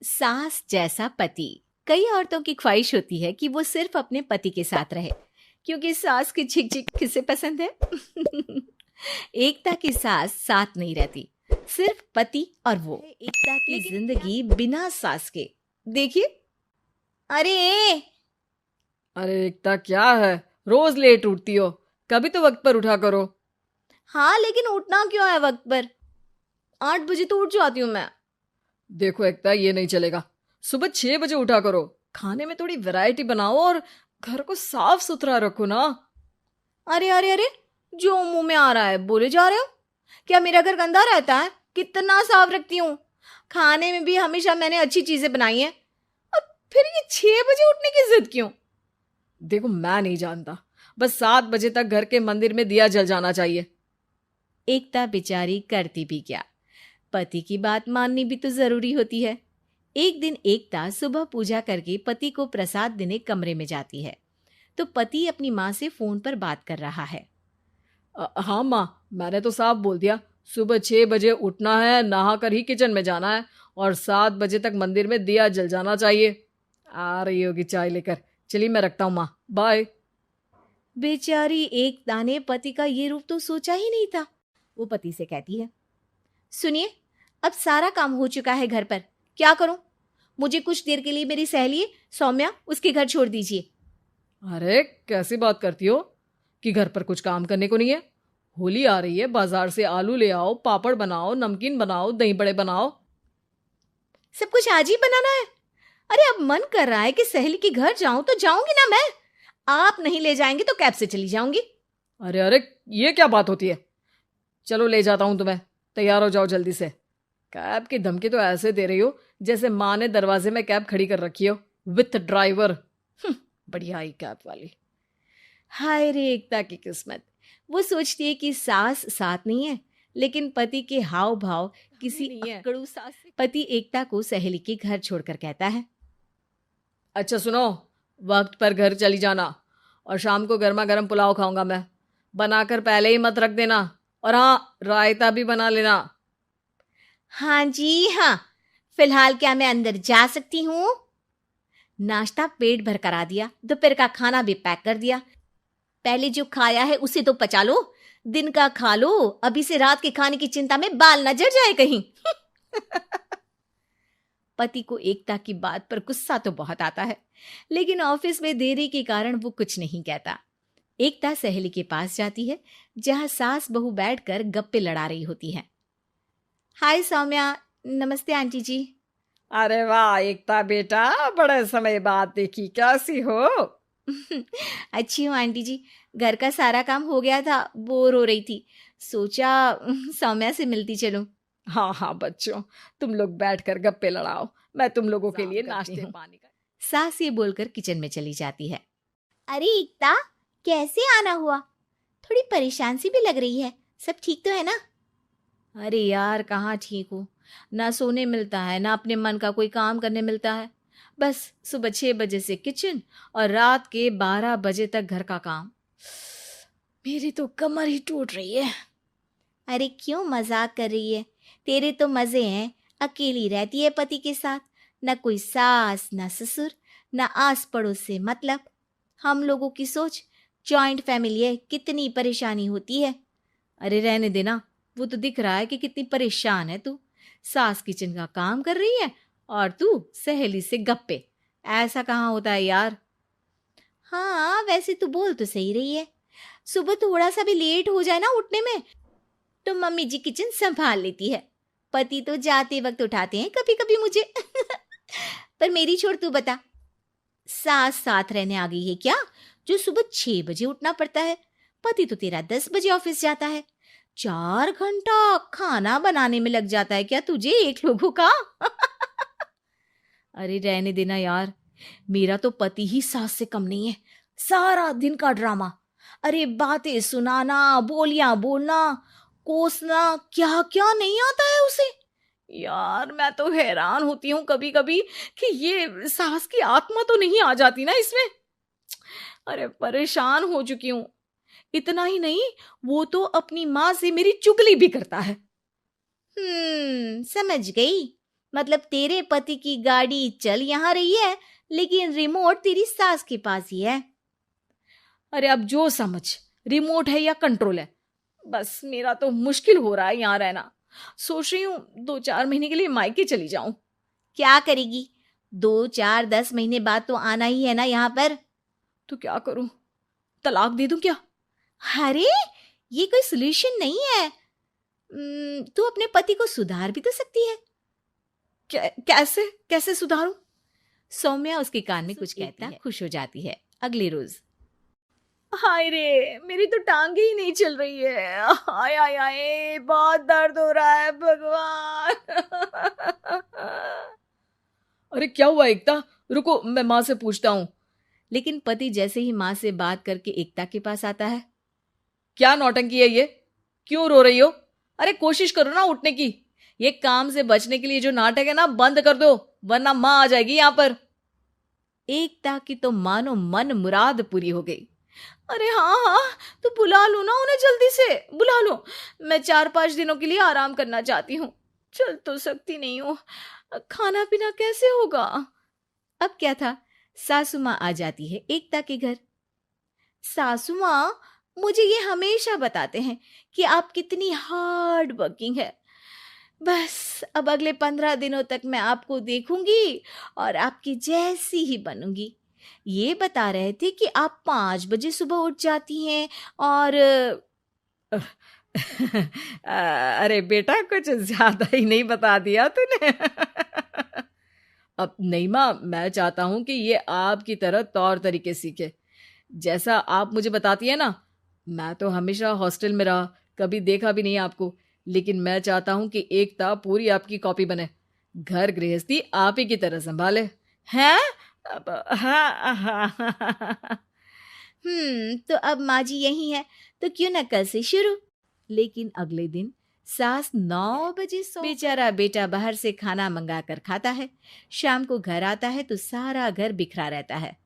सास जैसा पति। कई औरतों की ख्वाहिश होती है कि वो सिर्फ अपने पति के साथ रहे, क्योंकि सास की झिक झिक किसे पसंद है। एकता की सास साथ नहीं रहती, सिर्फ पति और वो। एकता की जिंदगी बिना सास के। देखिए। अरे अरे एकता, क्या है? रोज लेट उठती हो, कभी तो वक्त पर उठा करो। हाँ, लेकिन उठना क्यों है वक्त पर? 8 बजे तो उठ जाती हूँ मैं। देखो एकता, ये नहीं चलेगा। सुबह 6 बजे उठा करो। खाने में थोड़ी वैरायटी बनाओ और घर को साफ सुथरा रखो ना। अरे अरे अरे, जो मुंह में आ रहा है बोले जा रहे हो। क्या मेरा घर गंदा रहता है? कितना साफ रखती हूँ। खाने में भी हमेशा मैंने अच्छी चीजें बनाई हैं। अब फिर ये 6 बजे उठने की जिद क्यों? देखो, मैं नहीं जानता, बस 7 बजे तक घर के मंदिर में दिया जल जाना चाहिए। एकता बेचारी करती भी क्या, पति की बात माननी भी तो जरूरी होती है। एक दिन एकता सुबह पूजा करके पति को प्रसाद देने कमरे में जाती है, तो पति अपनी माँ से फोन पर बात कर रहा है। हाँ माँ, मैंने तो साफ बोल दिया। सुबह 6 बजे उठना है, नहा कर ही किचन में जाना है और 7 बजे तक मंदिर में दिया जल जाना चाहिए। आ रही होगी चाय लेकर। चलिए मैं रखता हूँ माँ, बाय। बेचारी एकता ने पति का ये रूप तो सोचा ही नहीं था। वो पति से कहती है, सुनिए, अब सारा काम हो चुका है घर पर, क्या करूं? मुझे कुछ देर के लिए मेरी सहेली सौम्या उसके घर छोड़ दीजिए। अरे कैसी बात करती हो कि घर पर कुछ काम करने को नहीं है? होली आ रही है, बाजार से आलू ले आओ, पापड़ बनाओ, नमकीन बनाओ, दही बड़े बनाओ। सब कुछ आज ही बनाना है? अरे अब मन कर रहा है कि सहेली के घर जाऊं तो जाऊंगी ना मैं। आप नहीं ले जाएंगे तो कैब से चली जाऊंगी। अरे अरे, ये क्या बात होती है? चलो ले जाता हूँ तुम्हें, तैयार हो जाओ जल्दी से। कैब की धमकी तो ऐसे दे रही हो जैसे माँ ने दरवाजे में कैब खड़ी कर रखी हो, विथ ड्राइवर। बढ़िया ही कैब वाली। हाय रे एकता की किस्मत। वो सोचती है कि सास साथ नहीं है, लेकिन पति के हाव भाव किसी नहीं है। अकड़ू सास से। पति एकता को सहेली के घर छोड़कर कहता है, अच्छा सुनो, वक्त पर घर चली जाना और शाम को गर्मा गर्म पुलाव खाऊंगा मैं। बनाकर पहले ही मत रख देना, और हाँ, रायता भी बना लेना। हाँ जी हाँ, फिलहाल क्या मैं अंदर जा सकती हूँ? नाश्ता पेट भर करा दिया, दोपहर का खाना भी पैक कर दिया। पहले जो खाया है उसे तो पचा लो, दिन का खा लो, अभी से रात के खाने की चिंता में बाल न जड़ जाए कहीं। पति को एकता की बात पर गुस्सा तो बहुत आता है, लेकिन ऑफिस में देरी के कारण वो कुछ नहीं कहता। एकता सहेली के पास जाती है, जहां सास बहू बैठकर गप्पे लड़ा रही होती हैं। हाय सौम्या। नमस्ते आंटी जी। अरे वाह एकता बेटा, बड़े समय बाद देखी, कैसी हो? अच्छी हूँ आंटी जी। घर का सारा काम हो गया था, बोर हो रही थी, सोचा सौम्या से मिलती चलूं। हाँ हाँ बच्चों, तुम लोग बैठकर गप्पे लड़ाओ, मैं तुम लोगों के लिए करती नाश्ते हूँ। पानी का। सास ये बोलकर किचन में चली जाती है। अरे एकता, कैसे आना हुआ? थोड़ी परेशान सी भी लग रही है, सब ठीक तो है ना? अरे यार, कहाँ ठीक हूँ। ना सोने मिलता है, ना अपने मन का कोई काम करने मिलता है। बस सुबह 6 बजे से किचन और रात के 12 बजे तक घर का काम। मेरी तो कमर ही टूट रही है। अरे क्यों मजाक कर रही है? तेरे तो मजे हैं, अकेली रहती है पति के साथ, न कोई सास न ससुर, न आस पड़ोस से मतलब। हम लोगों की सोच, जॉइंट फैमिली है, कितनी परेशानी होती है। अरे रहने देना, वो तो दिख रहा है कि कितनी परेशान है तू। सास किचन का काम कर रही है और तू सहेली से गप्पे। ऐसा कहाँ होता है यार। हाँ वैसे तू बोल तो सही रही है। सुबह थोड़ा सा भी लेट हो जाए ना उठने में, तो मम्मी जी किचन संभाल लेती है। पति तो जाते वक्त उठाते हैं कभी कभी मुझे। पर मेरी छोड़, तू बता, सास साथ रहने आ गई है क्या, जो सुबह 6 बजे उठना पड़ता है? पति तो तेरा 10 बजे ऑफिस जाता है। 4 घंटा खाना बनाने में लग जाता है क्या तुझे, एक लोगों का? अरे रहने देना यार, मेरा तो पति ही सास से कम नहीं है। सारा दिन का ड्रामा, अरे बातें सुनाना, बोलियां बोलना, कोसना, क्या क्या नहीं आता है उसे। यार मैं तो हैरान होती हूँ कभी कभी कि ये सास की आत्मा तो नहीं आ जाती ना इसमें। अरे परेशान हो चुकी हूँ। इतना ही नहीं, वो तो अपनी माँ से मेरी चुगली भी करता है। समझ गई। मतलब तेरे पति की गाड़ी चल यहाँ रही है, लेकिन रिमोट तेरी सास के पास ही है। अरे अब जो समझ, रिमोट है या कंट्रोल है, बस मेरा तो मुश्किल हो रहा है यहाँ रहना। सोच रही हूँ 2-4 महीने के लिए मायके चली जाऊं। क्या करेगी? 2-4-10 महीने बाद तो आना ही है ना यहाँ पर। तो क्या करूं, तलाक दे दूं क्या? अरे ये कोई सोल्यूशन नहीं है। तू अपने पति को सुधार भी तो सकती है। कैसे कैसे सुधारूं? सौम्या उसके कान में कुछ कहता खुश हो जाती है। अगले रोज, हाय रे, मेरी तो टांगे ही नहीं चल रही है। हाय हाय हाय, बहुत दर्द हो रहा है भगवान। अरे क्या हुआ एकता? रुको, मैं माँ से पूछता हूँ। लेकिन पति जैसे ही माँ से बात करके एकता के पास आता है। क्या नौटंकी है ये? क्यों रो रही हो? अरे कोशिश करो ना उठने की। ये काम से बचने के लिए जो नाटक है ना, बंद कर दो, वरना माँ आ जाएगी यहाँ पर। एकता की तो मानो मन मुराद पूरी हो गई। अरे हाँ हाँ, तो बुला लो ना उन्हें, जल्दी से बुला लो। मैं 4-5 दिनों के लिए आराम करना चाहती हूँ। चल तो सकती नहीं हूँ, खाना पीना कैसे होगा? अब क्या था, सासू माँ आ जाती है एकता के घर। सासू माँ, मुझे ये हमेशा बताते हैं कि आप कितनी हार्ड वर्किंग है। बस अब अगले 15 दिनों तक मैं आपको देखूंगी और आपकी जैसी ही बनूंगी। ये बता रहे थे कि आप 5 बजे सुबह उठ जाती हैं और अरे बेटा, कुछ ज्यादा ही नहीं बता दिया तूने। अब नहीं माँ, मैं चाहता हूं कि ये आपकी तरह तौर तरीके सीखे, जैसा आप मुझे बताती है ना। मैं तो हमेशा हॉस्टल में रहा, कभी देखा भी नहीं आपको, लेकिन मैं चाहता हूं कि एकता पूरी आपकी कॉपी बने, घर गृहस्थी आप ही की तरह संभाले। हैं? तो अब माँ जी यही है, तो क्यों ना कल से शुरू। लेकिन अगले दिन सास 9 बजे बेचारा बेटा बाहर से खाना मंगा कर खाता है। शाम को घर आता है तो सारा घर बिखरा रहता है।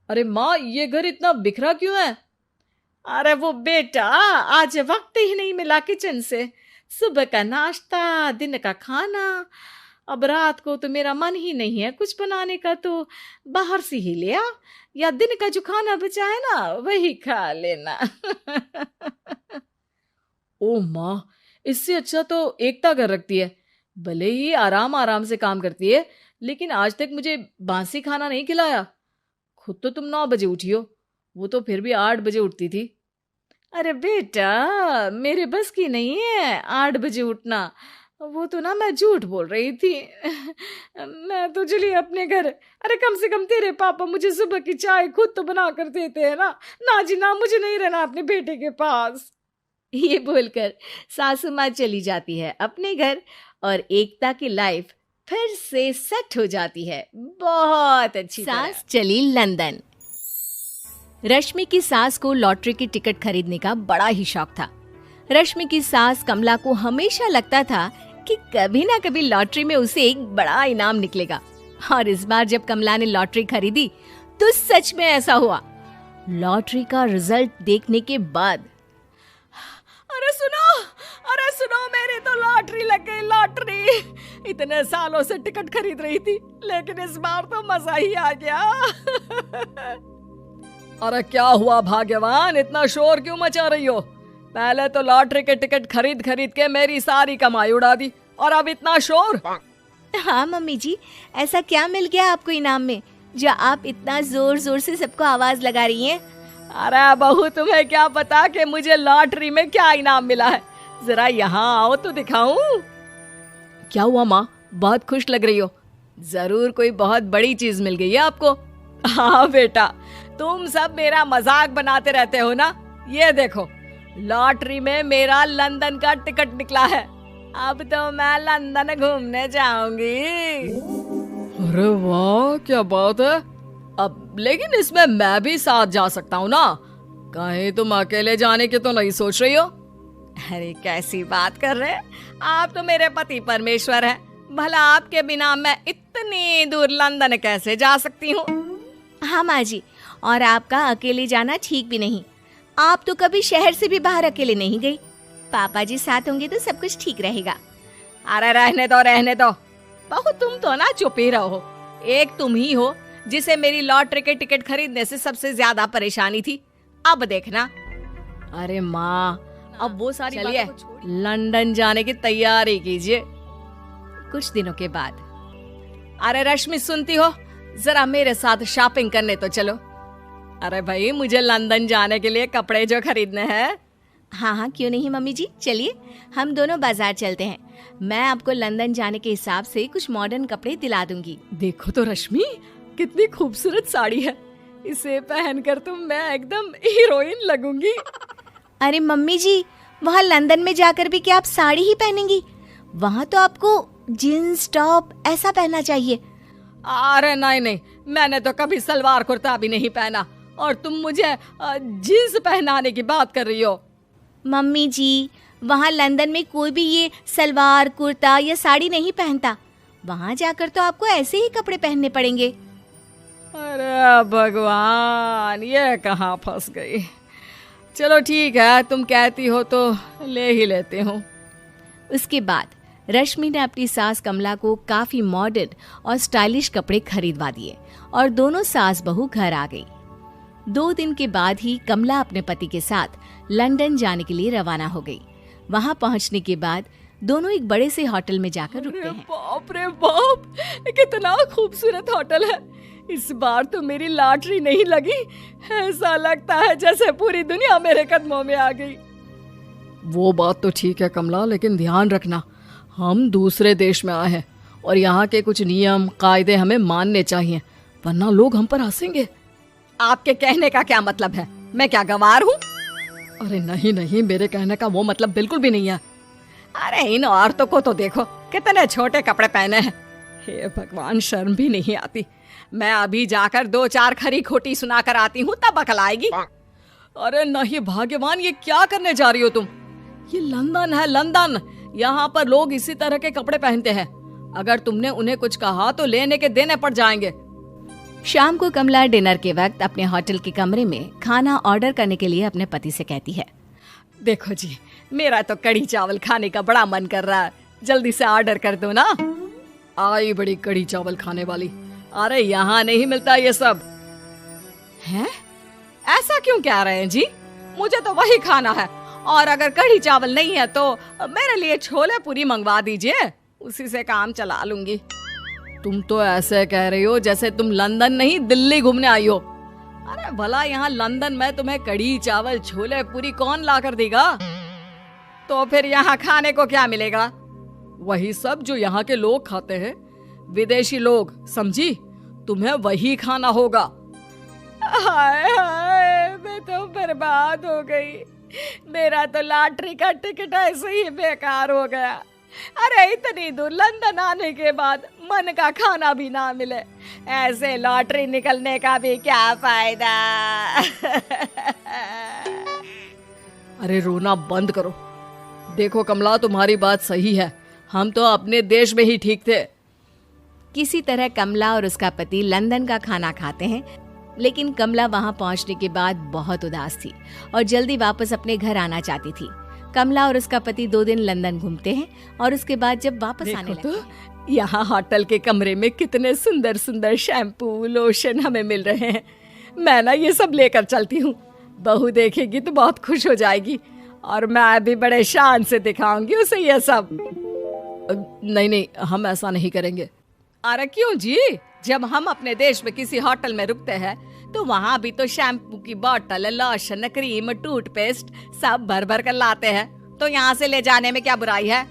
अरे माँ, ये घर इतना बिखरा क्यों है? अरे वो बेटा, आज वक्त ही नहीं मिला किचन से। सुबह का नाश्ता, दिन का खाना, अब रात को तो मेरा मन ही नहीं है कुछ बनाने का, तो बाहर से ही ले आ, या दिन का जो खाना बचा है ना वही खा लेना। ओ माँ, इससे अच्छा तो एकता घर रखती है। भले ही आराम आराम से काम करती है, लेकिन आज तक मुझे बासी खाना नहीं खिलाया। खुद तो तुम 9 बजे उठी हो, वो तो फिर भी 8 बजे उठती थी। अरे बेटा, मेरे बस की नहीं है 8 बजे उठना। वो तो ना मैं झूठ बोल रही थी। मैं तो चली अपने घर। अरे कम से कम तेरे पापा मुझे सुबह की चाय खुद तो बना कर देते हैं ना। ना जी ना, मुझे नहीं रहना अपने बेटे के पास। ये बोलकर सासू माँ चली जाती है अपने घर और एकता की लाइफ फिर से सेट हो जाती है बहुत अच्छी तरह। सास चली लंदन। रश्मि की सास को लॉटरी की टिकट खरीदने का बड़ा ही शौक था। रश्मि की सास कमला को हमेशा लगता था कि कभी ना कभी लॉटरी में उसे एक बड़ा इनाम निकलेगा, और इस बार जब कमला ने लॉटरी खरीदी तो सच में ऐसा हुआ। लॉटरी का रिजल्ट देखने के बाद, अरे सुनो, मेरी तो लॉटरी लग गई, लॉटरी। इतने सालों से टिकट खरीद रही थी, लेकिन इस बार तो मजा ही आ गया। अरे क्या हुआ भाग्यवान, इतना शोर क्यों मचा रही हो? पहले तो लॉटरी के टिकट खरीद खरीद के मेरी सारी कमाई उड़ा दी, और अब इतना शोर। हाँ मम्मी जी, ऐसा क्या मिल गया आपको इनाम में जो आप इतना जोर जोर से सबको आवाज लगा रही हैं? अरे बहू, तुम्हें क्या पता कि मुझे लॉटरी में क्या इनाम मिला है? जरा यहाँ आओ तो दिखाऊं। क्या हुआ माँ, बहुत खुश लग रही हो? जरूर कोई बहुत बड़ी चीज मिल गई है आपको। हाँ बेटा, तुम सब मेरा मजाक बनाते रहते हो ना। ये देखो, लॉटरी में मेरा लंदन का टिकट निकला है। अब तो मैं लंदन घूमने जाऊंगी। अरे वाह, क्या बात है। अब लेकिन इसमें मैं भी साथ जा सकता हूँ ना? कहीं तुम अकेले जाने की तो नहीं सोच रही हो? अरे कैसी बात कर रहे हैं आप, तो मेरे पति परमेश्वर हैं। भला आपके बिना मैं इतनी दूर लंदन कैसे जा सकती हूँ? हाँ माँ जी, और आपका अकेले जाना ठीक भी नहीं। आप तो कभी शहर से भी बाहर अकेले नहीं गई। पापा जी साथ होंगे तो सब कुछ ठीक रहेगा। अरे रहने दो रहने दो, बहू तुम तो ना चुप ही रहो। एक तुम ही हो जिसे मेरी लॉटरी के टिकट खरीदने से सबसे ज्यादा परेशानी थी। अब देखना। अरे माँ, अब वो सारी चलिए लंदन जाने की तैयारी कीजिए। कुछ दिनों के बाद, अरे रश्मि सुनती हो, जरा मेरे साथ शॉपिंग करने तो चलो। अरे भाई, मुझे लंदन जाने के लिए कपड़े जो खरीदने हैं। हाँ हाँ, क्यों नहीं मम्मी जी, चलिए हम दोनों बाजार चलते हैं। मैं आपको लंदन जाने के हिसाब से कुछ मॉडर्न कपड़े दिला दूंगी। देखो तो रश्मि, कितनी खूबसूरत साड़ी है। इसे पहनकर तो मैं एकदम हीरोइन लगूंगी। अरे मम्मी जी, वहाँ लंदन में जाकर भी क्या आप साड़ी ही पहनेंगी? वहाँ तो आपको जीन्स टॉप ऐसा पहनना चाहिए। अरे नहीं नहीं, मैंने तो कभी सलवार कुर्ता भी नहीं पहना और तुम मुझे जीन्स पहनाने की बात कर रही हो। मम्मी जी, वहाँ लंदन में कोई भी ये सलवार कुर्ता या साड़ी नहीं पहनता। वहाँ जाकर तो आपको ऐसे ही कपड़े पहनने पड़ेंगे। अरे भगवान, ये कहाँ फंस गई। चलो ठीक है, तुम कहती हो तो ले ही लेती हूँ। उसके बाद रश्मि ने अपनी सास कमला को काफी मॉडर्न और स्टाइलिश कपड़े खरीदवा दिए और दोनों सास बहू घर आ गई। 2 दिन के बाद ही कमला अपने पति के साथ लंदन जाने के लिए रवाना हो गई। वहां पहुंचने के बाद दोनों एक बड़े से होटल में जाकर रुकते हैं। बाप रे बाप, कितना खूबसूरत होटल है। इस बार तो मेरी लॉटरी नहीं लगी। ऐसा लगता है जैसे पूरी दुनिया मेरे कदमों में आ गई। वो बात तो ठीक है कमला, लेकिन ध्यान रखना, हम दूसरे देश में आए हैं और यहाँ के कुछ नियम कायदे हमें मानने चाहिए, वरना लोग हम पर हंसेंगे। आपके कहने का क्या मतलब है? मैं क्या गंवार हूँ? अरे नहीं नहीं, मेरे कहने का वो मतलब बिल्कुल भी नहीं है। अरे इन औरतों को तो देखो, कितने छोटे कपड़े पहने हैं। हे भगवान, शर्म भी नहीं आती। मैं अभी जाकर 2-4 खरी खोटी सुना कर आती हूँ, तब अकल आएगी। अरे नहीं भाग्यवान, ये क्या करने जा रही हो तुम? ये लंदन है, लंदन। यहाँ पर लोग इसी तरह के कपड़े पहनते हैं। अगर तुमने उन्हें कुछ कहा तो लेने के देने पड़ जाएंगे। शाम को कमला डिनर के वक्त अपने होटल के कमरे में खाना ऑर्डर करने के लिए अपने पति से कहती है, देखो जी, मेरा तो कढ़ी चावल खाने का बड़ा मन कर रहा है, जल्दी से ऑर्डर कर दो ना। आई बड़ी कढ़ी चावल खाने वाली। अरे यहाँ नहीं मिलता ये सब। हैं? ऐसा क्यों कह रहे हैं जी? मुझे तो वही खाना है, और अगर कढ़ी चावल नहीं है तो मेरे लिए छोले पूरी मंगवा दीजिए, उसी से काम चला लूंगी। तुम तो ऐसे कह रही हो जैसे तुम लंदन नहीं दिल्ली घूमने आई हो। अरे भला यहाँ लंदन में तुम्हें कढ़ी चावल छोले पूरी कौन ला कर देगा? तो फिर यहाँ खाने को क्या मिलेगा? वही सब जो यहाँ के लोग खाते हैं, विदेशी लोग, समझी? तुम्हें वही खाना होगा। हाय हाय, मैं तो बर्बाद हो गई। मेरा तो लॉटरी का टिकट ऐसे ही बेकार हो गया। अरे इतनी दूर लंदन आने के बाद मन का खाना भी ना मिले, ऐसे लॉटरी निकलने का भी क्या फायदा। अरे रोना बंद करो। देखो कमला, तुम्हारी बात सही है, हम तो अपने देश में ही ठीक थे। किसी तरह कमला और उसका पति लंदन का खाना खाते हैं, लेकिन कमला वहां पहुंचने के बाद बहुत उदास थी और जल्दी वापस अपने घर आना चाहती थी। कमला और उसका पति 2 दिन लंदन घूमते हैं और उसके बाद जब वापस आने लगते हैं, यहाँ होटल के कमरे में कितने सुंदर सुंदर शैम्पू लोशन हमें मिल रहे हैं। मैं ना ये सब लेकर चलती हूँ, बहू देखेगी तो बहुत खुश हो जाएगी और मैं भी बड़े शान से दिखाऊंगी उसे ये सब। नहीं नहीं, हम ऐसा नहीं करेंगे। अरे क्यों जी? जब हम अपने देश में किसी होटल में रुकते हैं तो वहाँ भी तो शैम्पू की बोतल, लोशन, क्रीम, टूथपेस्ट सब भर भर कर लाते हैं, तो यहाँ से ले जाने में क्या बुराई है?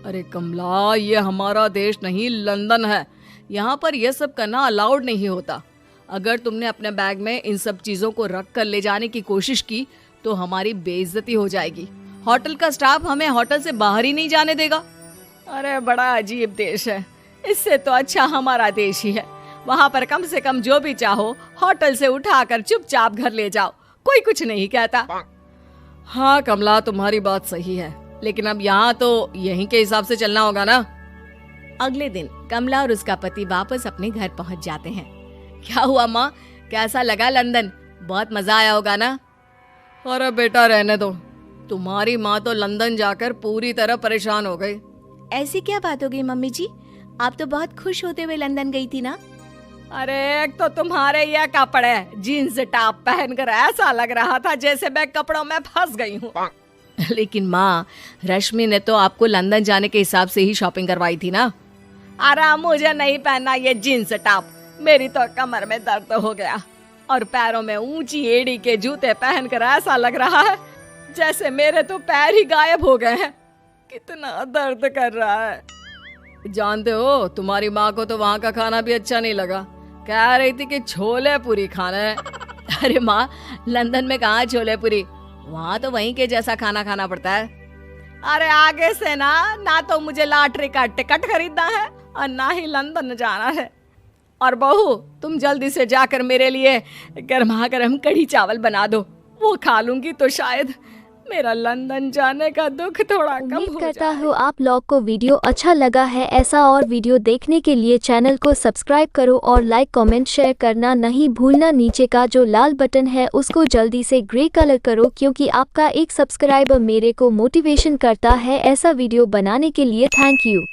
अरे कमला, ये हमारा देश नहीं लंदन है, यहाँ पर ये सब करना अलाउड नहीं होता। अगर तुमने अपने बैग में इन सब चीजों को रख कर ले जाने की कोशिश की तो हमारी बेइज्जती हो जाएगी। होटल का स्टाफ हमें होटल से बाहर ही नहीं जाने देगा। अरे बड़ा अजीब देश है, इससे तो अच्छा हमारा देश ही है। वहाँ पर कम से कम जो भी चाहो होटल से उठाकर चुपचाप घर ले जाओ, कोई कुछ नहीं कहता। हाँ कमला, तुम्हारी बात सही है, लेकिन अब यहाँ तो यहीं के हिसाब से चलना होगा ना। अगले दिन कमला और उसका पति वापस अपने घर पहुँच जाते हैं। क्या हुआ माँ, कैसा लगा लंदन? बहुत मजा आया होगा ना? अरे बेटा रहने दो, तुम्हारी माँ तो लंदन जाकर पूरी तरह परेशान हो गई। ऐसी क्या बात हो गई मम्मी जी? आप तो बहुत खुश होते हुए लंदन गई थी ना? अरे एक तो तुम्हारे ये कपड़े जीन्स टॉप पहनकर ऐसा लग रहा था जैसे मैं कपड़ों में फंस गई हूँ। लेकिन माँ, रश्मि ने तो आपको लंदन जाने के हिसाब से ही शॉपिंग करवाई थी ना। अरे मुझे नहीं पहनना ये जीन्स टॉप, मेरी तो कमर में दर्द हो गया और पैरों में ऊंची एड़ी के जूते पहनकर ऐसा लग रहा है जैसे मेरे तो पैर ही गायब हो गए हैं। कितना दर्द कर रहा है। जानते हो, तुम्हारी माँ को तो वहाँ का खाना भी अच्छा नहीं लगा, कह रही थी कि छोले पूरी खाना है। अरे माँ, लंदन में कहाँ छोले पूरी, वहाँ तो वहीं के जैसा खाना खाना पड़ता है। अरे आगे से ना तो मुझे लॉटरी का टिकट खरीदना है और ना ही लंदन जाना है। और बहू, तुम जल्दी से जाकर मेरे लिए गर्मा गर्म कढ़ी चावल बना दो, वो खा लूंगी तो शायद मेरा लंदन जाने का दुख थोड़ा कम हो जाए। उम्मीद करता हूँ आप लोग को वीडियो अच्छा लगा है। ऐसा और वीडियो देखने के लिए चैनल को सब्सक्राइब करो और लाइक कमेंट शेयर करना नहीं भूलना। नीचे का जो लाल बटन है उसको जल्दी से ग्रे कलर करो, क्योंकि आपका एक सब्सक्राइबर मेरे को मोटिवेशन करता है ऐसा वीडियो बनाने के लिए। Thank you.